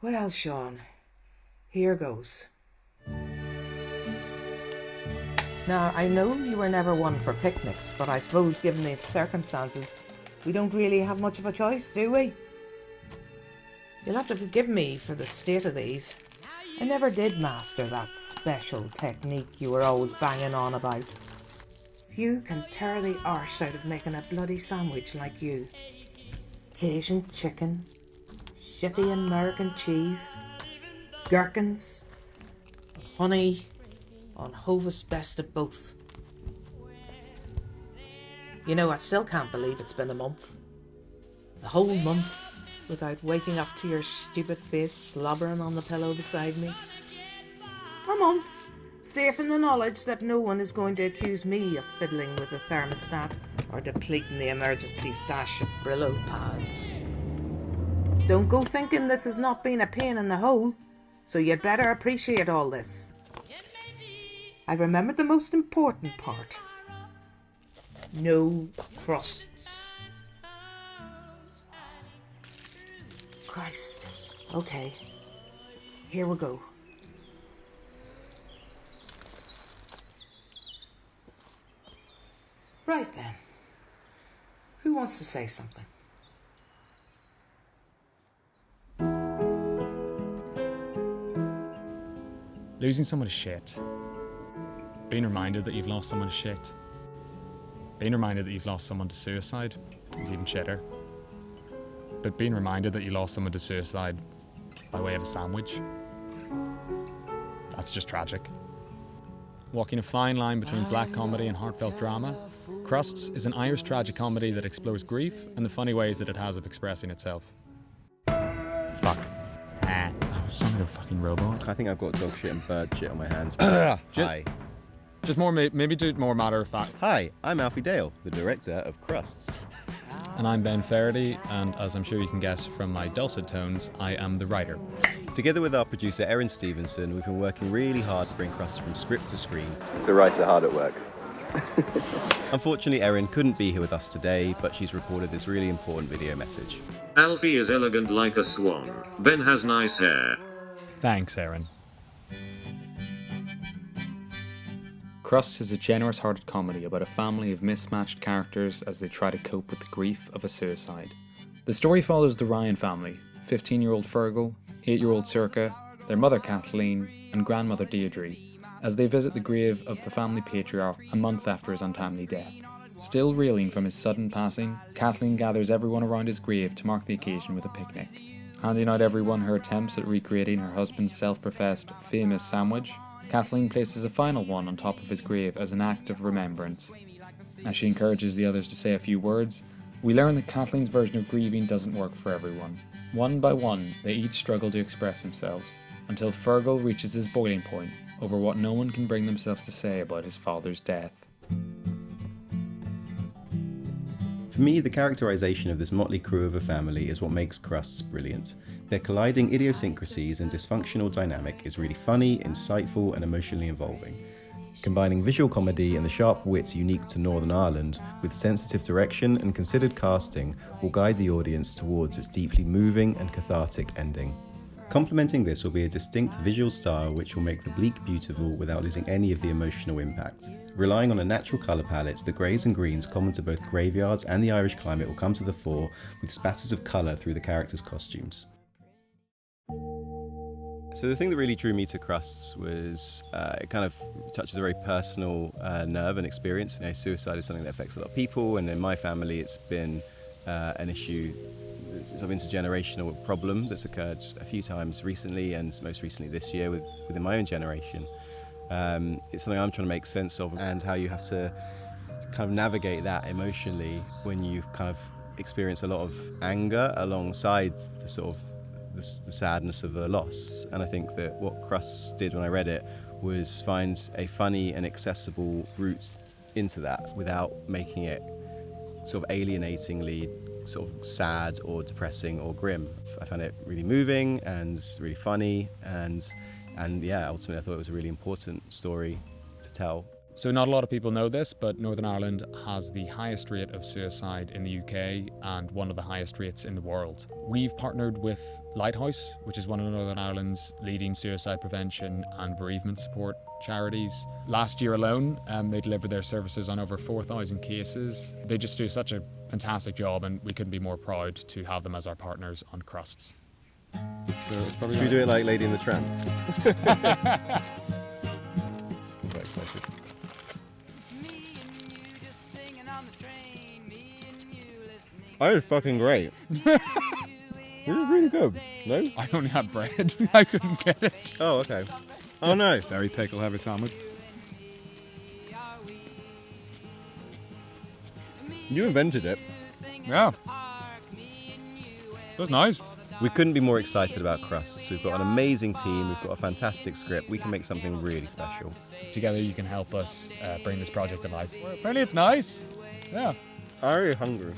Well, Sean, here goes. Now, I know you were never one for picnics, but I suppose given the circumstances, we don't really have much of a choice, do we? You'll have to forgive me for the state of these. I never did master that special technique you were always banging on about. Few can tear the arse out of making a bloody sandwich like you. Cajun chicken, shitty American cheese, gherkins, honey, on Hovis best of both. You know, I still can't believe it's been a month. A whole month without waking up to your stupid face slobbering on the pillow beside me. A month, safe in the knowledge that no one is going to accuse me of fiddling with the thermostat or depleting the emergency stash of Brillo pads. Don't go thinking this has not been a pain in the hole, so you'd better appreciate all this. I remembered the most important part. No crusts. Christ. Okay. Here we go. Right then. Who wants to say something? Losing someone to shit. Being reminded that you've lost someone to shit. Being reminded that you've lost someone to suicide is even shitter. But being reminded that you lost someone to suicide by way of a sandwich, that's just tragic. Walking a fine line between black comedy and heartfelt drama, CRUSTS is an Irish tragicomedy that explores grief and the funny ways that it has of expressing itself. Fuck. I sound like a fucking robot. I think I've got dog shit and bird shit on my hands. Hi. Just more, maybe do it more matter of fact. Hi, I'm Alfie Dale, the director of CRUSTS. And I'm Ben Faraday, and as I'm sure you can guess from my dulcet tones, I am the writer. Together with our producer Erin Stevenson, we've been working really hard to bring CRUSTS from script to screen. It's a writer hard at work. Unfortunately, Erin couldn't be here with us today, but she's recorded this really important video message. Alfie is elegant like a swan. Ben has nice hair. Thanks, Erin. CRUSTS is a generous-hearted comedy about a family of mismatched characters as they try to cope with the grief of a suicide. The story follows the Ryan family, 15-year-old Fergal, 8-year-old Circa, their mother Kathleen, and grandmother Deirdre, as they visit the grave of the family patriarch a month after his untimely death. Still reeling from his sudden passing, Kathleen gathers everyone around his grave to mark the occasion with a picnic. Handing out everyone her attempts at recreating her husband's self-professed famous sandwich, Kathleen places a final one on top of his grave as an act of remembrance. As she encourages the others to say a few words, we learn that Kathleen's version of grieving doesn't work for everyone. One by one, they each struggle to express themselves, until Fergal reaches his boiling point over what no one can bring themselves to say about his father's death. For me, the characterization of this motley crew of a family is what makes CRUSTS brilliant. Their colliding idiosyncrasies and dysfunctional dynamic is really funny, insightful, and emotionally involving. Combining visual comedy and the sharp wits unique to Northern Ireland with sensitive direction and considered casting will guide the audience towards its deeply moving and cathartic ending. Complementing this will be a distinct visual style which will make the bleak beautiful without losing any of the emotional impact. Relying on a natural colour palette, the greys and greens common to both graveyards and the Irish climate will come to the fore with spatters of colour through the characters' costumes. So the thing that really drew me to CRUSTS was it kind of touches a very personal nerve and experience. You know, suicide is something that affects a lot of people, and in my family it's been an issue. It's an intergenerational problem that's occurred a few times recently, and most recently this year within my own generation. It's something I'm trying to make sense of, and how you have to kind of navigate that emotionally when you kind of experience a lot of anger alongside the sort of the sadness of the loss. And I think that what CRUSTS did when I read it was find a funny and accessible route into that without making it sort of alienatingly sort of sad or depressing or grim. I found it really moving and really funny, and yeah, ultimately I thought it was a really important story to tell. So not a lot of people know this, but Northern Ireland has the highest rate of suicide in the UK and one of the highest rates in the world. We've partnered with Lighthouse, which is one of Northern Ireland's leading suicide prevention and bereavement support charities. Last year alone, they delivered their services on over 4,000 cases. They just do such a fantastic job, and we couldn't be more proud to have them as our partners on CRUSTS. So it's probably Should we do it like Lady in the Tramp? I'm very excited. Oh, it's fucking great. This is really good. No? I only had bread. I couldn't get it. Oh, okay. Oh no. Very pickle heavy sandwich. You invented it. Yeah. That's nice. We couldn't be more excited about CRUSTS. We've got an amazing team. We've got a fantastic script. We can make something really special. Together you can help us bring this project to life. Well, apparently it's nice. Yeah. I'm really hungry.